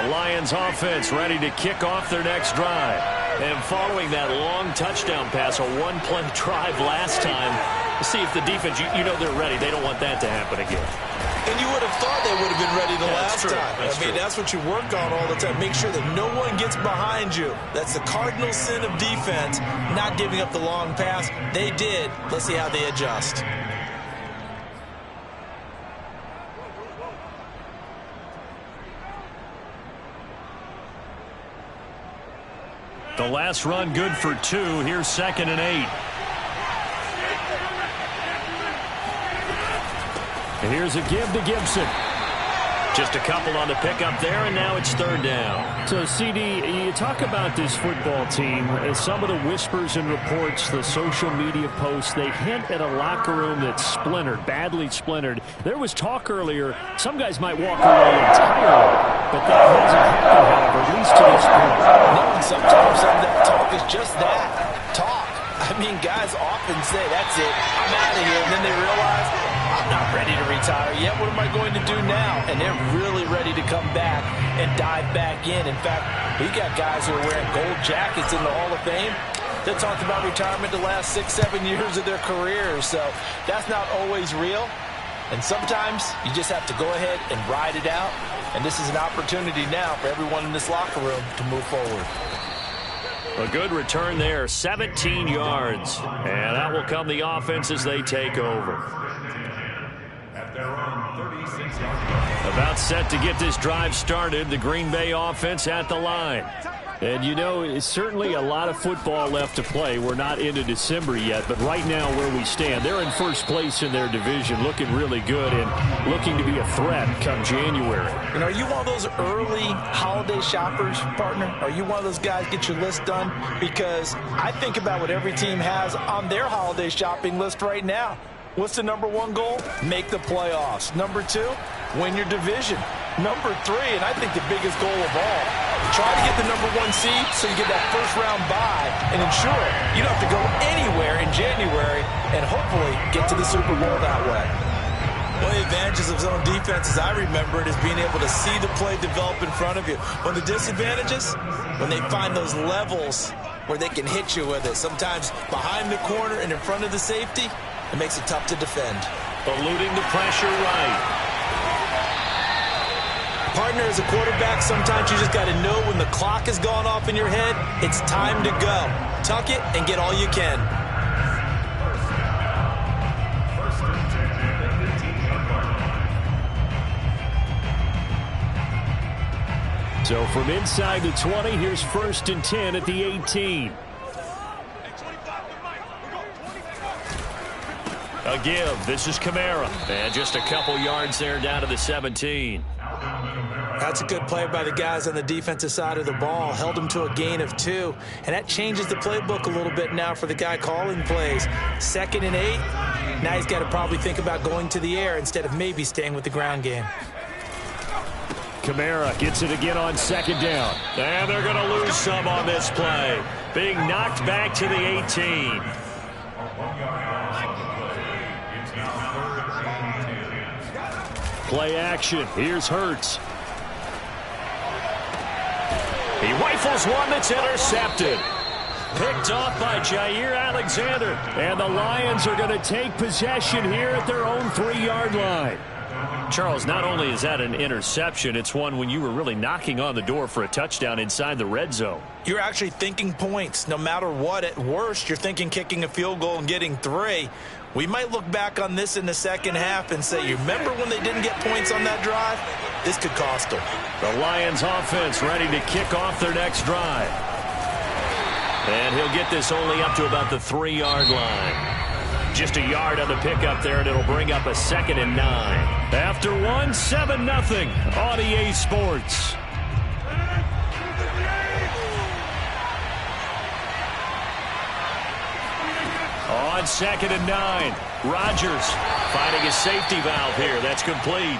The Lions offense ready to kick off their next drive. And following that long touchdown pass, a one-play drive last time, see if the defense, you know they're ready. They don't want that to happen again. And you would have thought they would have been ready the last time. I mean, that's what you work on all the time. Make sure that no one gets behind you. That's the cardinal sin of defense, not giving up the long pass. They did. Let's see how they adjust. The last run good for 2. Here's 2nd and 8. And here's a give to Gibson. Just a couple on the pickup there, and now it's 3rd down. So, CD, you talk about this football team, some of the whispers and reports, the social media posts, they hint at a locker room that's splintered, badly splintered. There was talk earlier, some guys might walk away entirely, but that hasn't happened, however, at least to this point. No, and sometimes some of that talk is just that, talk. I mean, guys often say, that's it, I'm out of here, and then they realize, I'm not ready to retire yet. What am I going to do now? And they're really ready to come back and dive back in. In fact, we got guys who are wearing gold jackets in the Hall of Fame that talked about retirement the last 6-7 years of their careers. So that's not always real. And sometimes you just have to go ahead and ride it out. And this is an opportunity now for everyone in this locker room to move forward. A good return there, 17 yards. And that will come the offense as they take over. About set to get this drive started, the Green Bay offense at the line. And, you know, it's certainly a lot of football left to play. We're not into December yet, but right now where we stand, they're in first place in their division, looking really good and looking to be a threat come January. And are you one of those early holiday shoppers, partner? Are you one of those guys get your list done? Because I think about what every team has on their holiday shopping list right now. What's the number 1 goal? Make the playoffs. Number 2, win your division. Number 3, and I think the biggest goal of all, try to get the number 1 seed so you get that first-round bye and ensure you don't have to go anywhere in January and hopefully get to the Super Bowl that way. One of the advantages of zone defense, as I remember it, is being able to see the play develop in front of you. One of the disadvantages, when they find those levels where they can hit you with it, sometimes behind the corner and in front of the safety, it makes it tough to defend. Eluding the pressure right. Partner, as a quarterback, sometimes you just got to know when the clock has gone off in your head, it's time to go. Tuck it and get all you can. So from inside the 20, here's 1st and 10 at the 18. A give. This is Kamara. And just a couple yards there down to the 17. That's a good play by the guys on the defensive side of the ball. Held him to a gain of 2. And that changes the playbook a little bit now for the guy calling plays. 2nd and 8. Now he's got to probably think about going to the air instead of maybe staying with the ground game. Kamara gets it again on 2nd down. And they're going to lose some on this play. Being knocked back to the 18. Play action. Here's Hurts. He rifles one that's intercepted. Picked off by Jair Alexander. And the Lions are going to take possession here at their own 3-yard line. Charles, not only is that an interception, it's one when you were really knocking on the door for a touchdown inside the red zone. You're actually thinking points. No matter what, at worst, you're thinking kicking a field goal and getting 3. We might look back on this in the second half and say, you remember when they didn't get points on that drive? This could cost them. The Lions offense ready to kick off their next drive. And he'll get this only up to about the 3-yard line. Just a yard on the pickup there, and it'll bring up a 2nd and 9. After 1, 7-0 on EA Sports. On 2nd and 9, Rodgers finding his safety valve here. That's complete.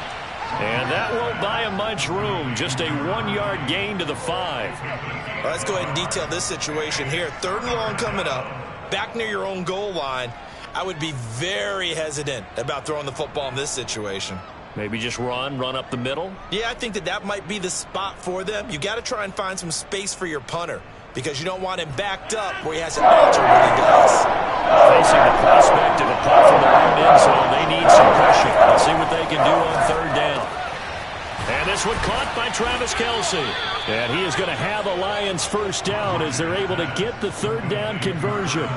And that won't buy him much room. Just a 1-yard gain to the 5. Well, let's go ahead and detail this situation here. 3rd and long coming up. Back near your own goal line. I would be very hesitant about throwing the football in this situation. Maybe just run up the middle? Yeah, I think that might be the spot for them. You got to try and find some space for your punter because you don't want him backed up where he has an alter when he does. Facing the prospect of a punt from their own end zone, they need some pressure. Let's see what they can do on third down. And this one caught by Travis Kelce. And he is going to have a Lions first down as they're able to get the third down conversion.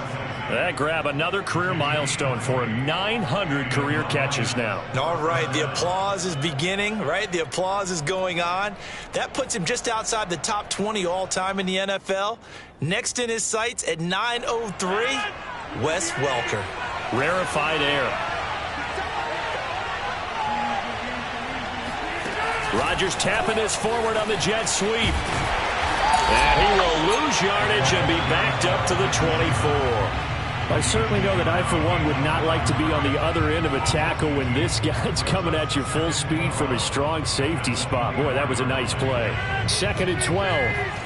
That grab another career milestone for him. 900 career catches now. All right, the applause is beginning, right? The applause is going on. That puts him just outside the top 20 all-time in the NFL. Next in his sights at 903, Wes Welker. Rarefied air. Rodgers tapping this forward on the jet sweep. And he will lose yardage and be backed up to the 24. I certainly know that I, for one, would not like to be on the other end of a tackle when this guy's coming at you full speed from a strong safety spot. Boy, that was a nice play. 2nd and 12.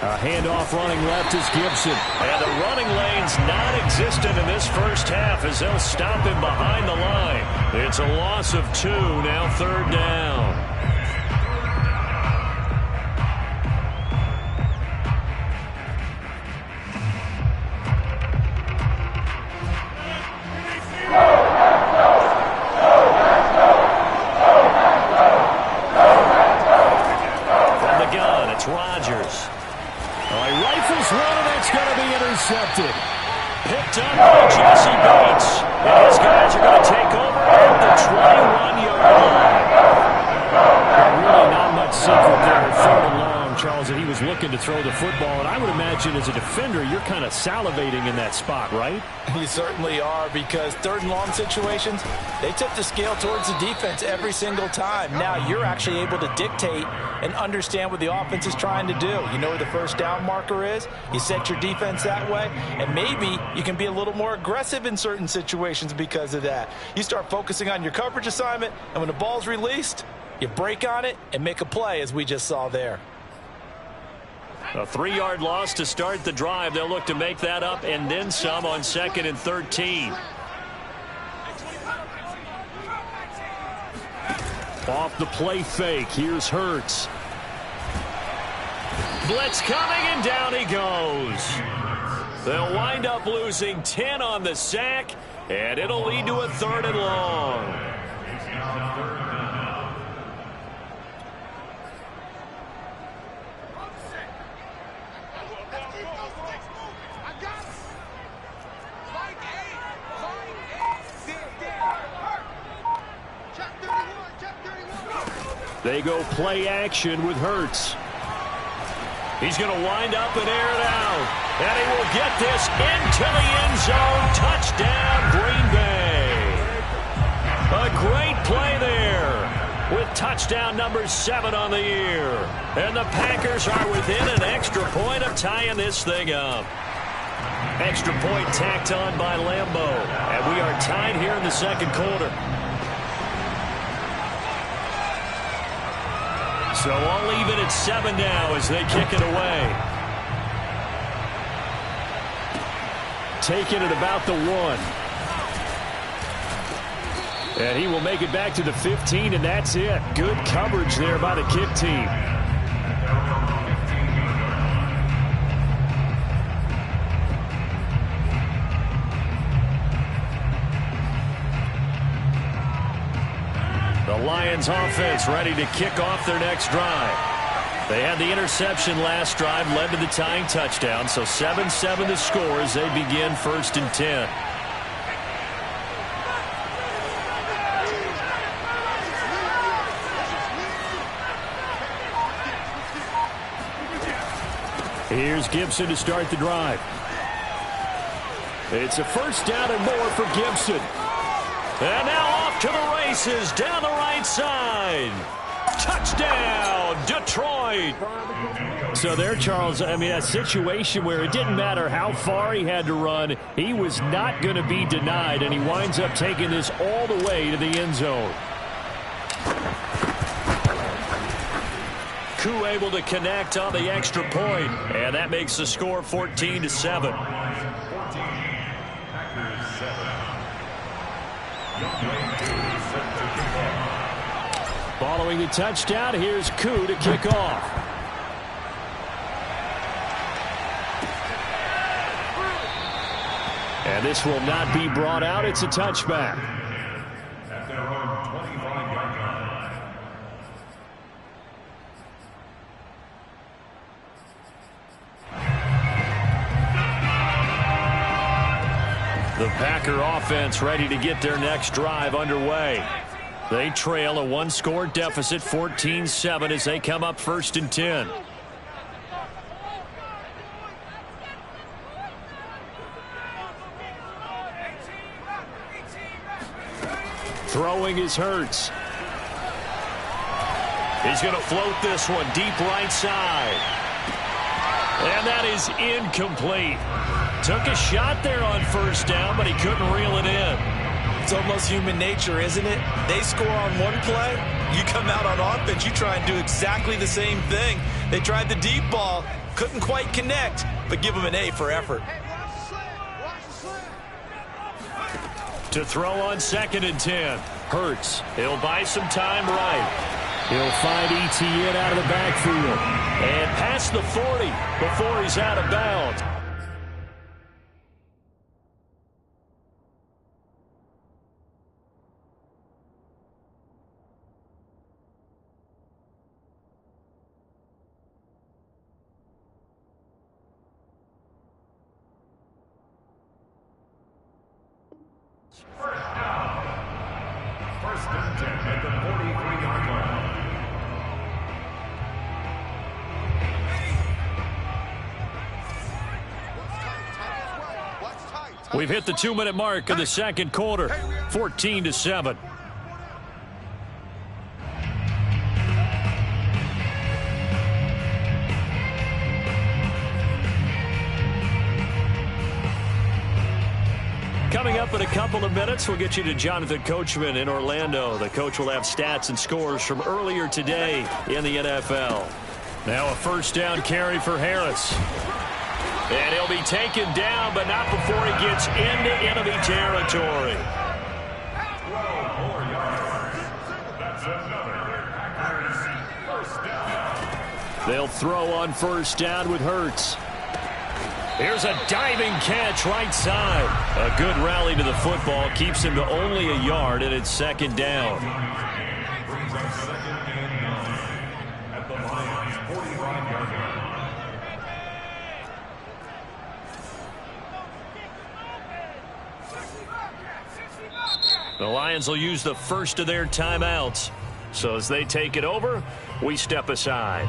A handoff running left is Gibson. And the running lane's non-existent in this first half as they'll stop him behind the line. It's a loss of 2, now third down. From the gun, it's Rodgers. Rifles one, and it's going to be intercepted. Picked up by Jesse Bates. And his guys are going to take over at the 21-yard line. Really not much secret there. 3rd and long, Charles, that he was looking to throw the football. And I would imagine as a defender, you're kind of salivating in that spot, right? You certainly are, because 3rd and long situations, they tip the scale towards the defense every single time. Now you're actually able to dictate and understand what the offense is trying to do. You know where the first down marker is. You set your defense that way, and maybe you can be a little more aggressive in certain situations because of that. You start focusing on your coverage assignment, and when the ball's released, you break on it and make a play, as we just saw there. A 3-yard loss to start the drive. They'll look to make that up and then some on 2nd and 13. Off the play fake. Here's Hurts. Blitz coming, and down he goes. They'll wind up losing 10 on the sack, and it'll lead to a 3rd and long. They go play action with Hurts. He's going to wind up and air it out. And he will get this into the end zone. Touchdown, Green Bay. A great play there with touchdown number 7 on the year. And the Packers are within an extra point of tying this thing up. Extra point tacked on by Lambeau. And we are tied here in the 2nd quarter. So all even at 7 now as they kick it away. Taking it about the 1. And he will make it back to the 15, and that's it. Good coverage there by the kick team. The Lions offense ready to kick off their next drive. They had the interception last drive, led to the tying touchdown, so 7-7 the score as they begin 1st and 10. Here's Gibson to start the drive. It's a first down and more for Gibson. And now off to the races down the right side. Touchdown, Detroit. So there, Charles, I mean, a situation where it didn't matter how far he had to run. He was not going to be denied, and he winds up taking this all the way to the end zone. Koo able to connect on the extra point, and that makes the score 14-7. Following the touchdown, here's Koo to kick off. And this will not be brought out. It's a touchback. The Packer offense ready to get their next drive underway. They trail a one-score deficit, 14-7, as they come up 1st and 10. Throwing is Hurts. He's going to float this one deep right side. And that is incomplete. Took a shot there on 1st down, but he couldn't reel it in. It's almost human nature, isn't it? They score on one play, you come out on offense, you try and do exactly the same thing. They tried the deep ball, couldn't quite connect, but give them an A for effort. To throw on 2nd and 10. Hurts. He'll buy some time right. He'll find Etienne out of the backfield. And past the 40 before he's out of bounds. First and 10 at the 43-yard line. We've hit the 2-minute mark of the second quarter, 14-7. Coming up in a couple of minutes, we'll get you to Jonathan Coachman in Orlando. The coach will have stats and scores from earlier today in the NFL. Now a 1st down carry for Harris. And he'll be taken down, but not before he gets into enemy territory. They'll throw on 1st down with Hurts. Here's a diving catch right side. A good rally to the football keeps him to only a yard, and it's 2nd down. The Lions will use the first of their timeouts. So as they take it over, we step aside.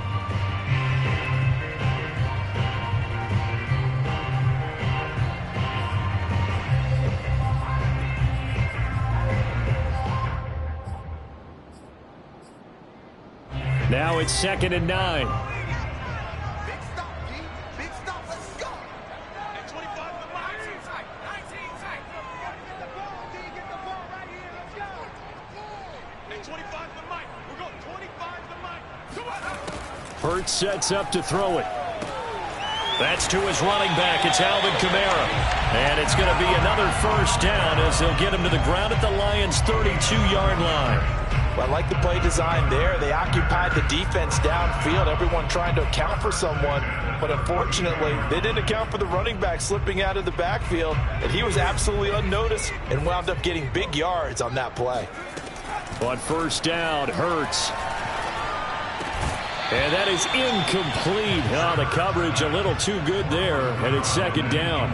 Now it's 2nd and 9. Big stop, D. Big stop. Let's go. At 25 to the line. 19 tight. Get the ball, D. Get the ball right here. Let's go. At 25 to the mic. We're going 25 to the mic. Come on. Hurts sets up to throw it. That's to his running back. It's Alvin Kamara. And it's going to be another 1st down as they'll get him to the ground at the Lions' 32-yard line. Well, I like the play design there. They occupied the defense downfield, everyone trying to account for someone. But unfortunately, they didn't account for the running back slipping out of the backfield. And he was absolutely unnoticed and wound up getting big yards on that play. On 1st down, Hurts. And that is incomplete. Oh, the coverage a little too good there, and it's 2nd down.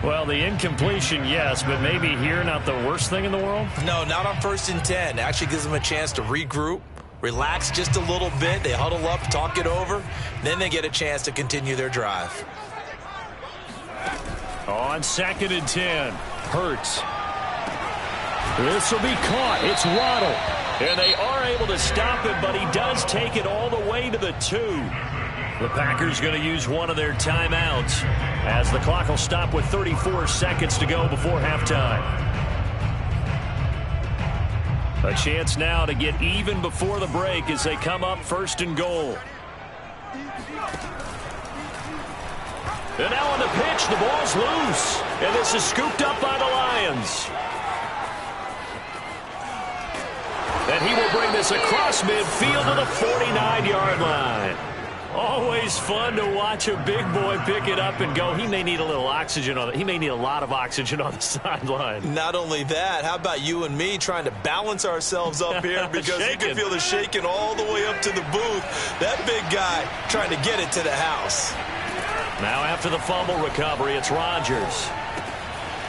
Well, the incompletion, yes, but maybe here not the worst thing in the world? No, not on 1st and 10. Actually gives them a chance to regroup, relax just a little bit. They huddle up, talk it over. Then they get a chance to continue their drive. On 2nd and 10, Hurts. This will be caught. It's Waddle. And they are able to stop him, but he does take it all the way to the 2. The Packers going to use one of their timeouts as the clock will stop with 34 seconds to go before halftime. A chance now to get even before the break as they come up 1st and goal. And now on the pitch, the ball's loose. And this is scooped up by the Lions. And he will bring this across midfield to the 49-yard line. Always fun to watch a big boy pick it up and go. He may need a little oxygen on it. He may need a lot of oxygen on the sideline. Not only that, how about you and me trying to balance ourselves up here because you can feel the shaking all the way up to the booth. That big guy trying to get it to the house. Now after the fumble recovery, it's Rodgers.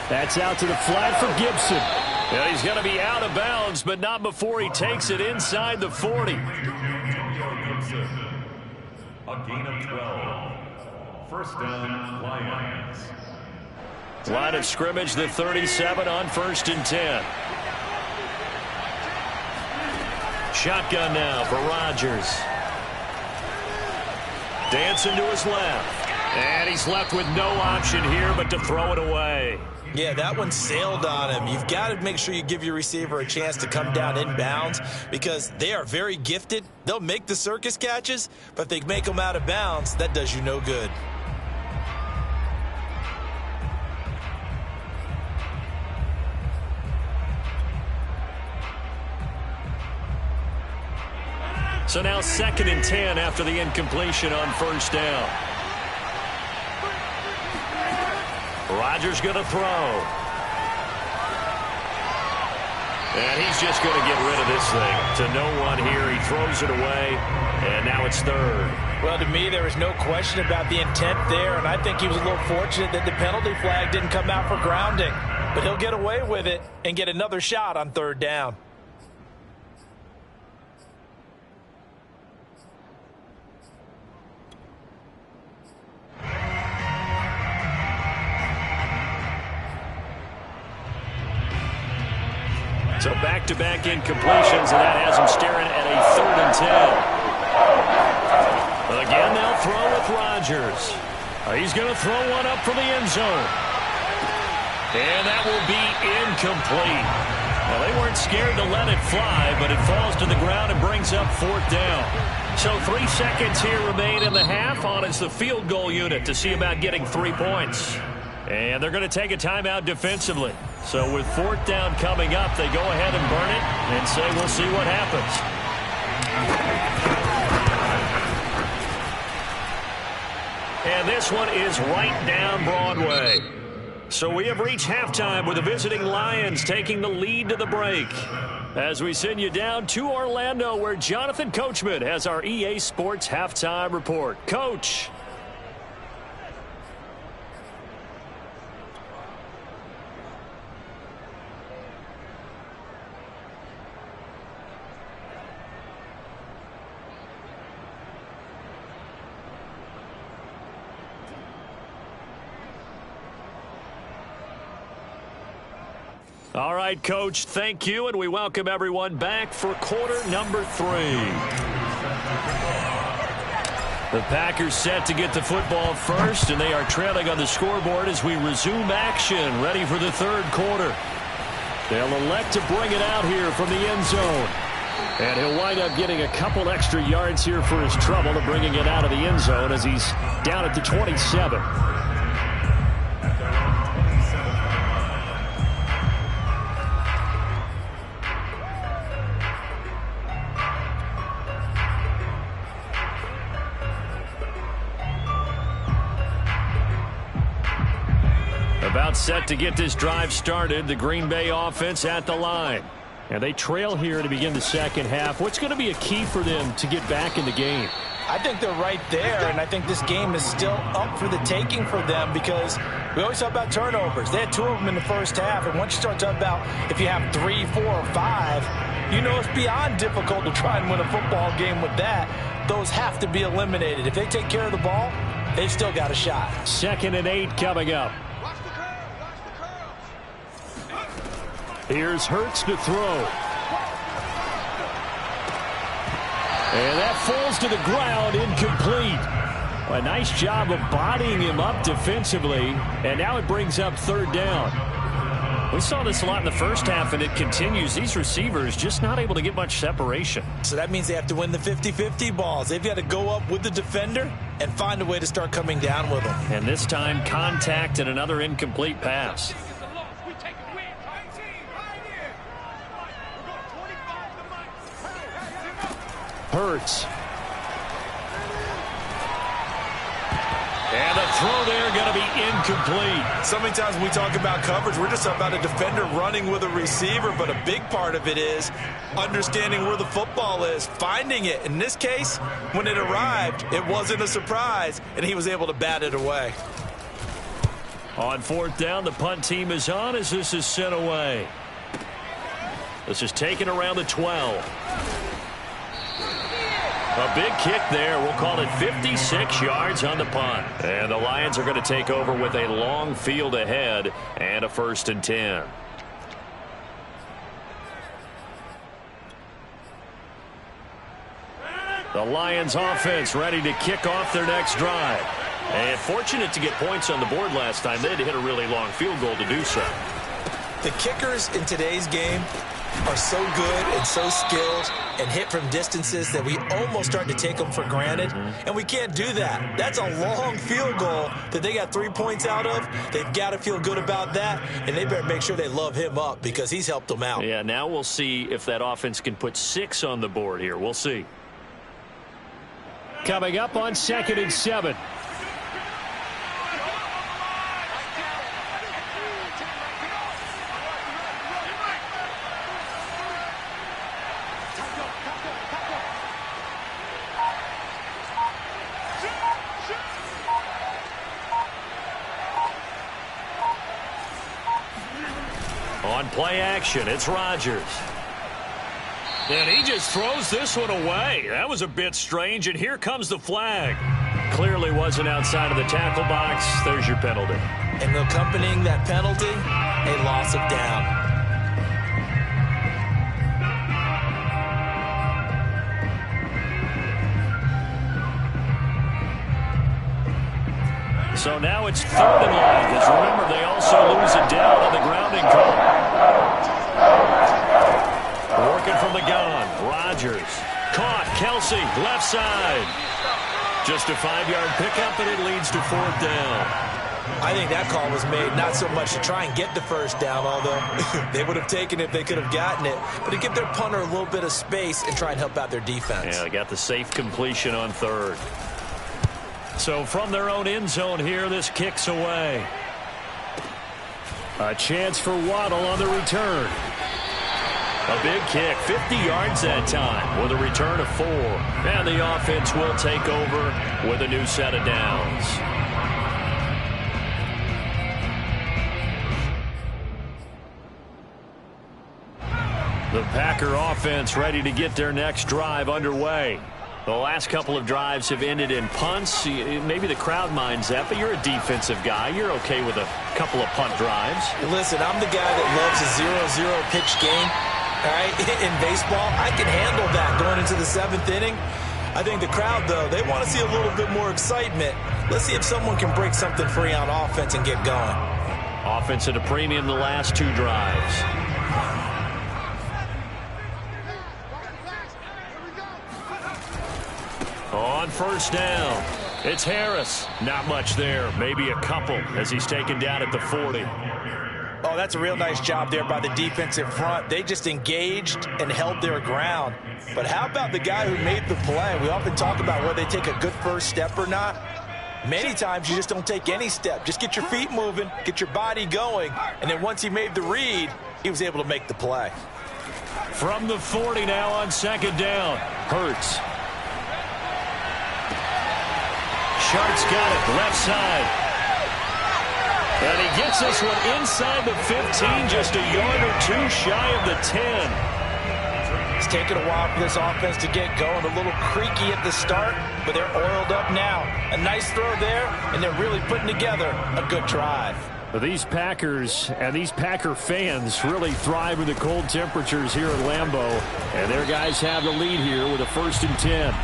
That's out to the flat for Gibson. Yeah, he's going to be out of bounds, but not before he takes it inside the 40. A gain of 12. First down, Lions. Line of scrimmage, the 37 on 1st and 10. Shotgun now for Rodgers. Dancing to his left. And he's left with no option here but to throw it away. Yeah, that one sailed on him. You've got to make sure you give your receiver a chance to come down inbounds because they are very gifted. They'll make the circus catches, but if they make them out of bounds, that does you no good. So now 2nd and 10 after the incompletion on 1st down. Rodgers going to throw. And he's just going to get rid of this thing to no one here. He throws it away, and now it's 3rd. Well, to me, there is no question about the intent there, and I think he was a little fortunate that the penalty flag didn't come out for grounding. But he'll get away with it and get another shot on 3rd down. So back-to-back incompletions, and that has him staring at a 3rd and 10. But again, they'll throw with Rodgers. He's going to throw one up for the end zone. And that will be incomplete. Now, they weren't scared to let it fly, but it falls to the ground and brings up 4th down. So 3 seconds here remain in the half on as the field goal unit to see about getting 3 points. And they're going to take a timeout defensively. So with 4th down coming up, they go ahead and burn it and say we'll see what happens. And this one is right down Broadway. So we have reached halftime with the visiting Lions taking the lead to the break. As we send you down to Orlando where Jonathan Coachman has our EA Sports halftime report. Coach. All right, Coach, thank you, and we welcome everyone back for quarter number 3. The Packers set to get the football first, and they are trailing on the scoreboard as we resume action, ready for the 3rd quarter. They'll elect to bring it out here from the end zone. And he'll wind up getting a couple extra yards here for his trouble of bringing it out of the end zone as he's down at the 27. About set to get this drive started. The Green Bay offense at the line. And they trail here to begin the 2nd half. What's going to be a key for them to get back in the game? I think they're right there, and I think this game is still up for the taking for them because we always talk about turnovers. They had 2 of them in the first half, and once you start talking about if you have 3, 4, or 5, you know it's beyond difficult to try and win a football game with that. Those have to be eliminated. If they take care of the ball, they've still got a shot. 2nd and 8 coming up. Here's Hurts to throw. And that falls to the ground, incomplete. A nice job of bodying him up defensively, and now it brings up 3rd down. We saw this a lot in the first half, and it continues. These receivers just not able to get much separation. So that means they have to win the 50-50 balls. They've got to go up with the defender and find a way to start coming down with them. And this time, contact and another incomplete pass. Hurts. And the throw there going to be incomplete. So many times when we talk about coverage, we're just about a defender running with a receiver, but a big part of it is understanding where the football is, finding it. In this case, when it arrived, it wasn't a surprise, and he was able to bat it away. On fourth down, the punt team is on as this is sent away. This is taken around the 12. A big kick there. We'll call it 56 yards on the punt. And the Lions are going to take over with a long field ahead and a 1st and 10. The Lions offense ready to kick off their next drive. And fortunate to get points on the board last time. They had to hit a really long field goal to do so. The kickers in today's game are so good and so skilled and hit from distances that we almost start to take them for granted, and we can't do that. That's a long field goal that they got 3 points out of. They've got to feel good about that, and they better make sure they love him up because he's helped them out. Yeah, now we'll see if that offense can put 6 on the board here. We'll see. Coming up on 2nd and 7. On play action, it's Rodgers. And he just throws this one away. That was a bit strange, and here comes the flag. Clearly wasn't outside of the tackle box. There's your penalty. And accompanying that penalty, a loss of down. So now it's 3rd and long, because remember, they also lose it down on the grounding call. Working from the gun, Rodgers. Caught, Kelsey, left side. Just a 5-yard pickup, and it leads to 4th down. I think that call was made not so much to try and get the 1st down, although they would have taken it if they could have gotten it, but to give their punter a little bit of space and try and help out their defense. Yeah, they got the safe completion on 3rd. So from their own end zone here, this kicks away. A chance for Waddle on the return. A big kick, 50 yards that time with a return of 4. And the offense will take over with a new set of downs. The Packer offense ready to get their next drive underway. The last couple of drives have ended in punts. Maybe the crowd minds that, but you're a defensive guy. You're okay with a couple of punt drives. Listen, I'm the guy that loves a 0-0 pitch game. All right, in baseball, I can handle that going into the 7th inning. I think the crowd, though, they want to see a little bit more excitement. Let's see if someone can break something free on offense and get going. Offense at a premium the last 2 drives. On 1st down, it's Harris. Not much there, maybe a couple as he's taken down at the 40. Oh, that's a real nice job there by the defensive front. They just engaged and held their ground. But how about the guy who made the play? We often talk about whether they take a good first step or not. Many times you just don't take any step. Just get your feet moving, get your body going, and then once he made the read, he was able to make the play. From the 40 now on 2nd down, Hurts. Sharp's got it, left side. And he gets this one inside the 15, just a yard or 2 shy of the 10. It's taken a while for this offense to get going. A little creaky at the start, but they're oiled up now. A nice throw there, and they're really putting together a good drive. These Packers and these Packer fans really thrive in the cold temperatures here at Lambeau. And their guys have the lead here with a 1st and 10.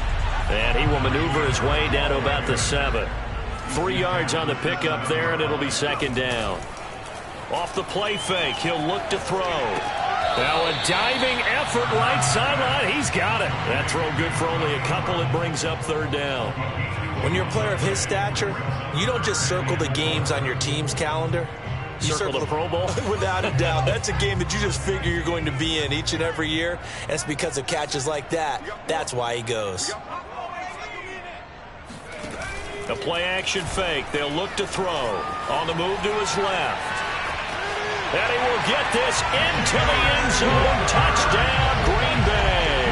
And he will maneuver his way down to about the 7. 3 yards on the pickup there, and it'll be 2nd down. Off the play fake, he'll look to throw. Now a diving effort right sideline. He's got it. That throw good for only a couple. It brings up third down. When you're a player of his stature, you don't just circle the games on your team's calendar. You Circle the Pro Bowl? Without a doubt. That's a game that you just figure you're going to be in each and every year. And it's because of catches like that. That's why he goes. A play-action fake. They'll look to throw. On the move to his left. And he will get this into the end zone. Touchdown, Green Bay.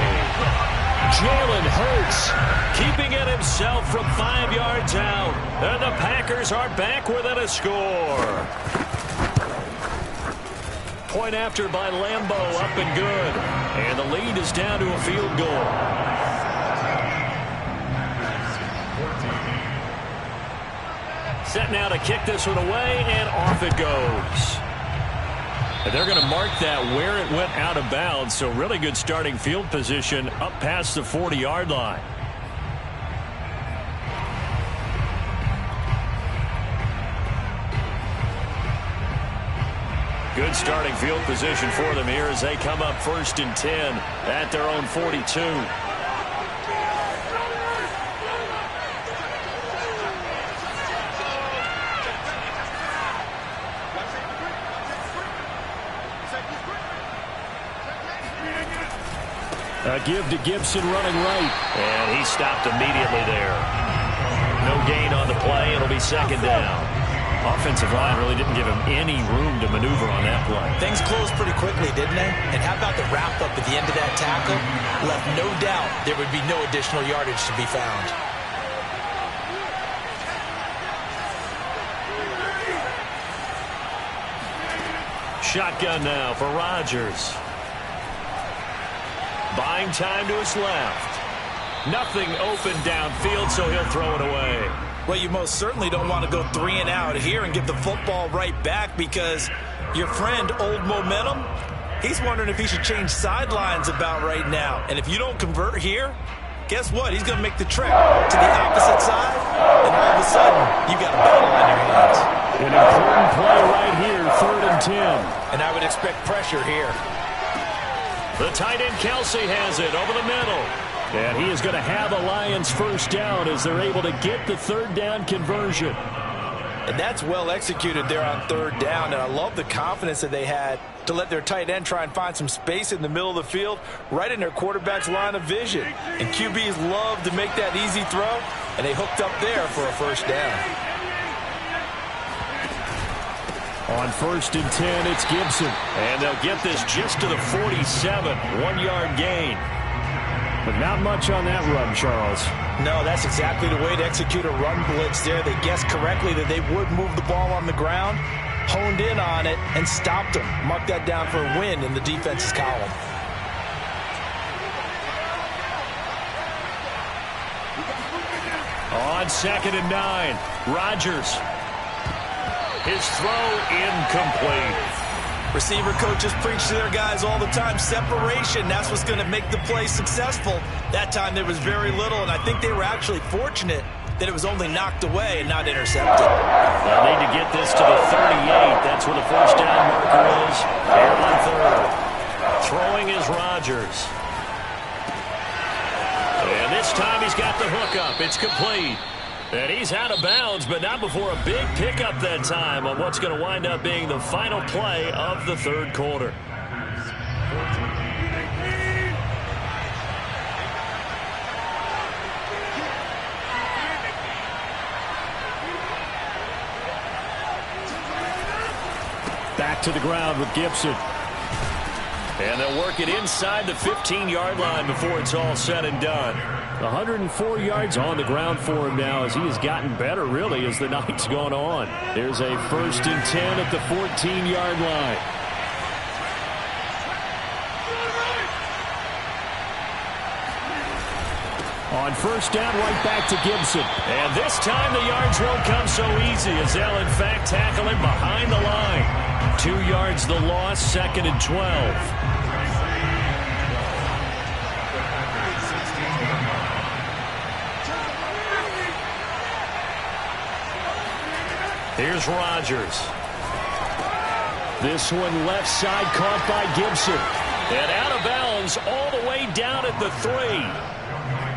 Jalen Hurts keeping it himself from 5 yards out. And the Packers are back within a score. Point after by Lambeau, up and good. And the lead is down to a field goal. Set now to kick this one away, and off it goes. And they're going to mark that where it went out of bounds, so really good starting field position up past the 40-yard line. Good starting field position for them here as they come up 1st and 10 at their own 42. A give to Gibson running right. And he stopped immediately there. No gain on the play. It'll be 2nd down. Offensive line really didn't give him any room to maneuver on that play. Things closed pretty quickly, didn't they? And how about the wrap-up at the end of that tackle? Left no doubt there would be no additional yardage to be found. Shotgun now for Rodgers. Buying time to his left. Nothing open downfield, so he'll throw it away. Well, you most certainly don't want to go 3 and out here and give the football right back because your friend, Old Momentum, he's wondering if he should change sidelines about right now. And if you don't convert here, guess what? He's going to make the trek to the opposite side, and all of a sudden, you got a battle on your hands. An important play right here, 3rd and 10. And I would expect pressure here. The tight end Kelsey has it over the middle. And he is going to have a Lions 1st down as they're able to get the 3rd down conversion. And that's well executed there on 3rd down. And I love the confidence that they had to let their tight end try and find some space in the middle of the field, right in their quarterback's line of vision. And QBs love to make that easy throw, and they hooked up there for a 1st down. On 1st and 10, it's Gibson. And they'll get this just to the 47, 1-yard gain. But not much on that run, Charles. No, that's exactly the way to execute a run blitz there. They guessed correctly that they would move the ball on the ground, honed in on it, and stopped them. Mark that down for a win in the defense's column. On 2nd and 9, Rodgers. His throw incomplete. Receiver coaches preach to their guys all the time, separation, that's what's going to make the play successful. That time there was very little, and I think they were actually fortunate that it was only knocked away and not intercepted. They'll need to get this to the 38. That's where the 1st down marker is. Here on 3rd. Throwing is Rodgers. And this time he's got the hook up. It's complete. And he's out of bounds, but not before a big pickup that time on what's going to wind up being the final play of the 3rd quarter. Back to the ground with Gibson. And they'll work it inside the 15-yard line before it's all said and done. 104 yards on the ground for him now as he has gotten better, really, as the night's gone on. There's a 1st and 10 at the 14-yard line. On 1st down, right back to Gibson. And this time the yards won't come so easy as they'll, in fact, tackle him behind the line. 2 yards the loss, 2nd and 12. Here's Rodgers. This one left side, caught by Gibson. And out of bounds all the way down at the 3.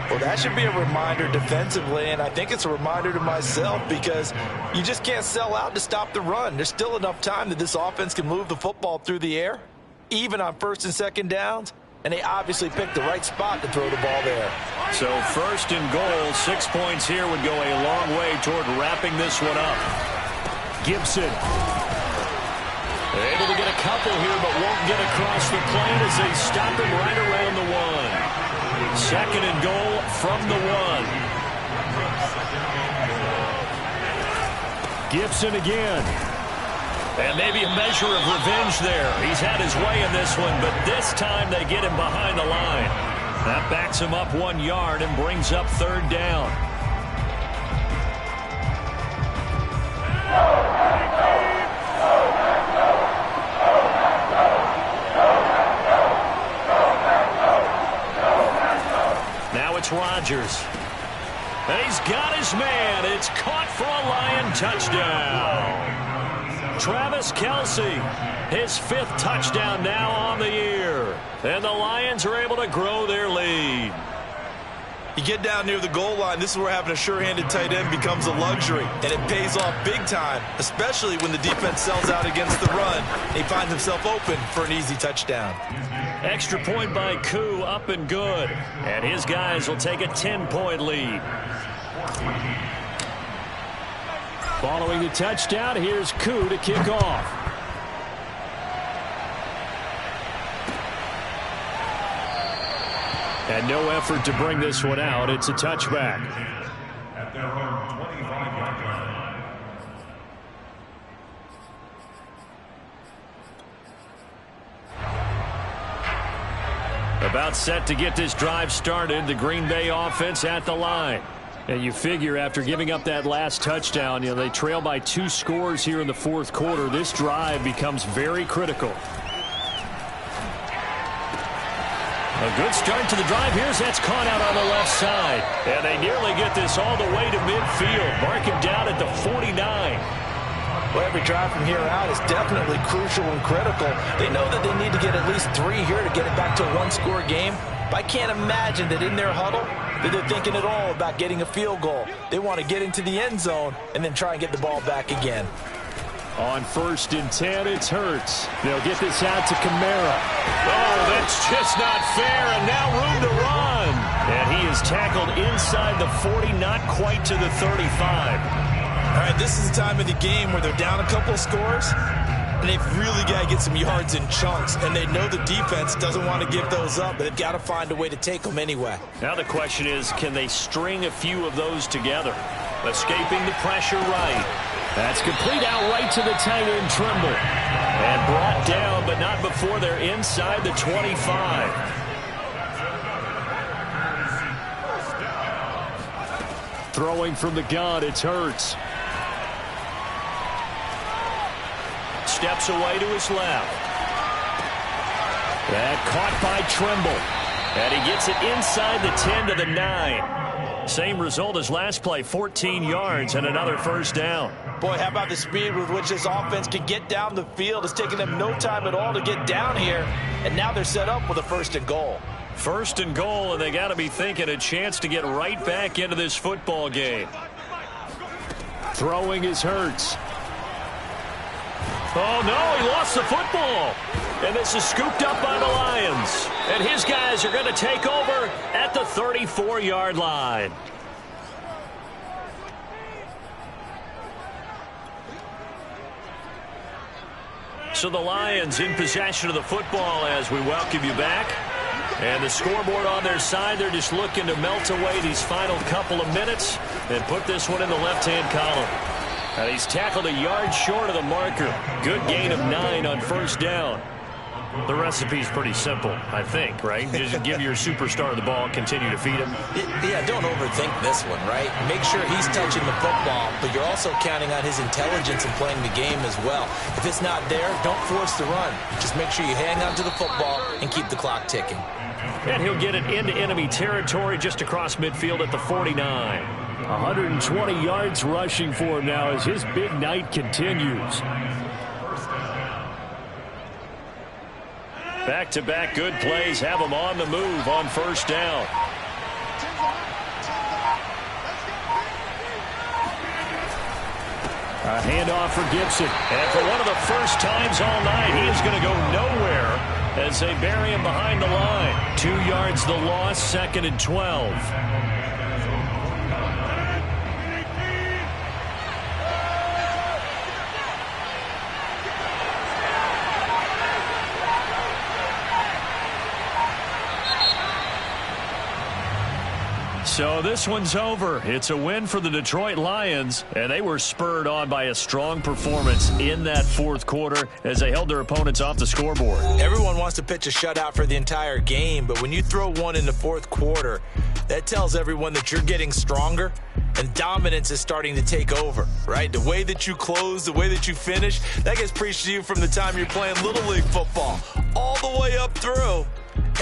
Well, that should be a reminder defensively, and I think it's a reminder to myself because you just can't sell out to stop the run. There's still enough time that this offense can move the football through the air, even on first and second downs, and they obviously picked the right spot to throw the ball there. So first and goal, 6 points here would go a long way toward wrapping this one up. Gibson. Able to get a couple here, but won't get across the plane as they stop him right around the 1. Second and goal from the 1. Gibson again. And maybe a measure of revenge there. He's had his way in this one, but this time they get him behind the line. That backs him up 1 yard and brings up third down. Now it's Rodgers. And he's got his man. It's caught for a Lion touchdown. Travis Kelce, his 5th touchdown now on the year. And the Lions are able to grow their lead. You get down near the goal line, this is where having a sure-handed tight end becomes a luxury, and it pays off big time, especially when the defense sells out against the run. He finds himself open for an easy touchdown. Extra point by Koo, up and good. And his guys will take a 10-point lead. Following the touchdown, here's Koo to kick off. And no effort to bring this one out. It's a touchback. At their own 25-yard line. About set to get this drive started. The Green Bay offense at the line. And you figure after giving up that last touchdown, they trail by 2 scores here in the 4th quarter. This drive becomes very critical. A good start to the drive. That's caught out on the left side. And they nearly get this all the way to midfield. Mark him down at the 49. Well, every drive from here out is definitely crucial and critical. They know that they need to get at least 3 here to get it back to a 1-score game. But I can't imagine that in their huddle that they're thinking at all about getting a field goal. They want to get into the end zone and then try and get the ball back again. On 1st and 10, it's Hurts. They'll get this out to Kamara. Oh, that's just not fair, and now room to run. And he is tackled inside the 40, not quite to the 35. All right, this is the time of the game where they're down a couple of scores, and they've really got to get some yards in chunks, and they know the defense doesn't want to give those up, but they've got to find a way to take them anyway. Now the question is, can they string a few of those together? Escaping the pressure right. That's complete out right to the tight end, Trimble. And brought down, but not before they're inside the 25. Throwing from the gun, it's Hurts. Steps away to his left. That caught by Trimble. And he gets it inside the 10 to the 9. Same result as last play, 14 yards and another first down. Boy, how about the speed with which this offense can get down the field? It's taken them no time at all to get down here, and now they're set up with a 1st and goal. 1st and goal, and they got to be thinking a chance to get right back into this football game. Throwing is Hurts. Oh, no, he lost the football. And this is scooped up by the Lions. And his guys are going to take over at the 34-yard line. So the Lions in possession of the football as we welcome you back. And the scoreboard on their side, they're just looking to melt away these final couple of minutes and put this one in the left-hand column. And he's tackled a yard short of the marker. Good gain of 9 on first down. The recipe's pretty simple, I think, right? Just give your superstar the ball, continue to feed him. Yeah, don't overthink this one, right? Make sure he's touching the football, but you're also counting on his intelligence in playing the game as well. If it's not there, don't force the run. Just make sure you hang on to the football and keep the clock ticking. And he'll get it into enemy territory just across midfield at the 49. 120 yards rushing for him now as his big night continues. Back-to-back good plays have them on the move on first down. A handoff for Gibson. And for one of the first times all night, he is going to go nowhere as they bury him behind the line. 2 yards the loss, 2nd and 12. So this one's over. It's a win for the Detroit Lions, and they were spurred on by a strong performance in that fourth quarter as they held their opponents off the scoreboard. Everyone wants to pitch a shutout for the entire game, but when you throw one in the fourth quarter, that tells everyone that you're getting stronger and dominance is starting to take over, right? The way that you close, the way that you finish, that gets preached to you from the time you're playing Little League football all the way up through.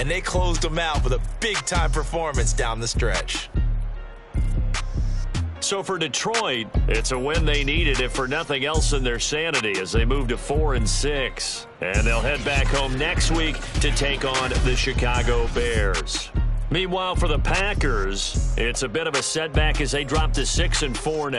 And they closed them out with a big-time performance down the stretch. So for Detroit, it's a win they needed, if for nothing else in their sanity, as they move to 4-6. And they'll head back home next week to take on the Chicago Bears. Meanwhile, for the Packers, it's a bit of a setback as they drop to 6-4 now.